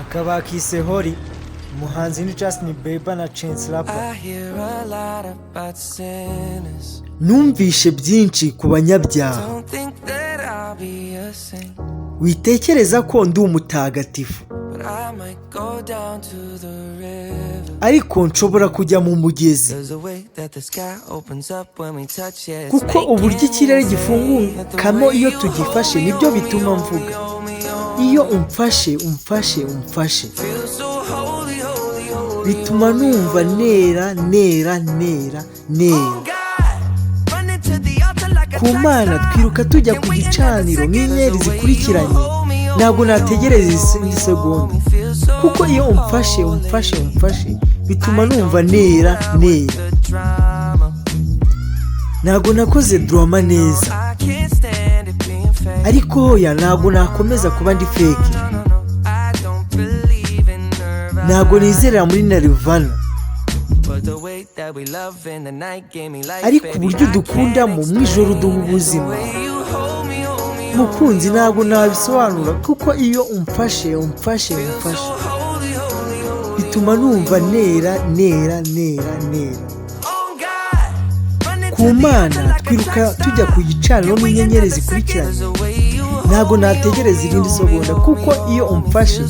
akaba kise Hori, umuhanzi ni Justin Bieber na Chance Rapper. Numvishe byinshi ku banyabyaha, witekereza ko ndi umutagatifu, ariko nshobora kujya mu mugezi, kuko uburyo ikirere gifungukamo iyo tugifashe nibyo bituma mvuga. Iyo umfashe bituma numva nera. Ku Mana twiruka tujya ku gicaniro nk'inyenyeri zikurikiranye, ntabwo nategereza isegonda, kuko iyo umfashe bituma numva nera. Ntabwo nakoze drama neza, ariko hoya ntabwo nakomeza kuba ndi fake. Ntabwo nizerera muri Nirvana, ariko uburyo dukundamo mu ijoro duha ubuzima. Mukunzi, ntabwo nabisobanura, kuko iyo umfashe bituma numva nera. Ku Mana twiruka tujya ku gicaniro nk'inyenyeri zikurikiranye, ntabwo nategereza irindi segonda, kuko iyo umfashe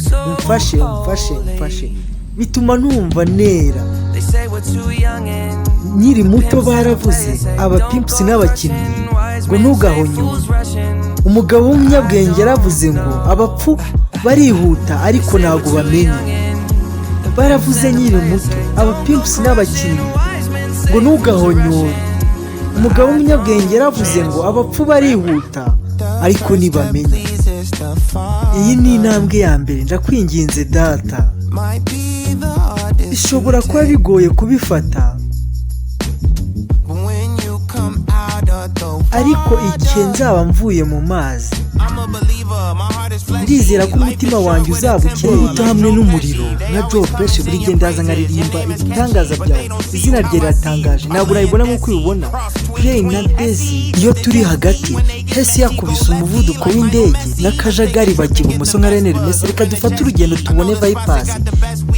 bituma numva nera. Nyiri muto baravuze abapimps n'abakinnyi ngo ntugahonyure. Umugabo w'umunyabwenge yaravuze ngo abapfu barihuta ariko ntabwo bamenya. Baravuze nyiri muto abapimps n'abakinnyi ngo ntugahonyure. Umugabo w'umunyabwenge yaravuze ngo abapfu barihuta ariko ntibamenya. Iyi ni intambwe ya mbere, ndakwinginze data. Bishobora kuba bigoye kubifata, ariko igihe nzaba mvuye mu mazi, ndizera ko umutima wanjye uzaba ukeye hamwe n'umuriro. Na Joe Pesci buri gihe ndaza nkaririmba ibitangaza byawe, izina rye riratangaje, ntabwo nabibona nk'uko ubibona. Play na Daisy iyo turi hagati, hesi yakubise umuvuduko w'indege n'akajagari bagiye ibumoso nka Lionel Messi. Reka dufate urugendo tubone Vipers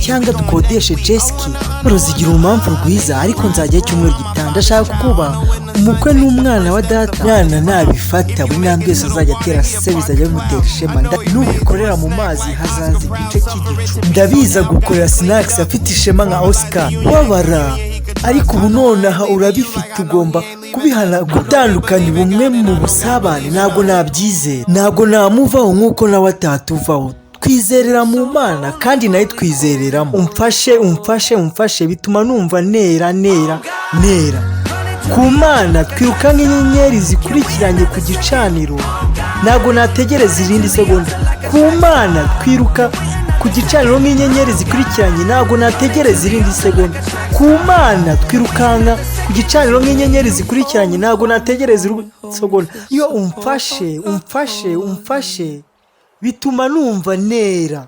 cyangwa dukodeshe Jet-Ski. Zigira urumamvu rwiza, ariko nzajya icyumweru gitaha. Ndashaka kuba umukwe n'umwana wa data. Mwana nabifata buri ntambwe yose azajya atera se bizajya bimutera ishema. Nubikorera mu mazi hazaza igice cy'igicu. Ndabiza gukorera Snacks afite ishema nka Oscar. Wabara, ariko ubu nonaha urabifite, ugomba kubihana. Gutandukanya ubumwe mu busabane ntabwo nabyizera, ntabwo namuvaho nk'uko nawe atatuvaho. Twizerera mu Mana kandi nayo twizereramo. Umfashe bituma numva nera. Ku Mana twiruka nk'inyenyeri zikurikiranye ku gicaniro, ntabwo nategereza irindi segonda. Ku Mana twiruka ku gicaniro nk'inyenyeri zikurikiranye, ntabwo nategereza irindi segonda. Ku Mana twirukanka ku gicaniro nk'inyenyeri zikurikiranye, ntabwo nategereza irindi segonda. Iyo umfashe bituma numva nera.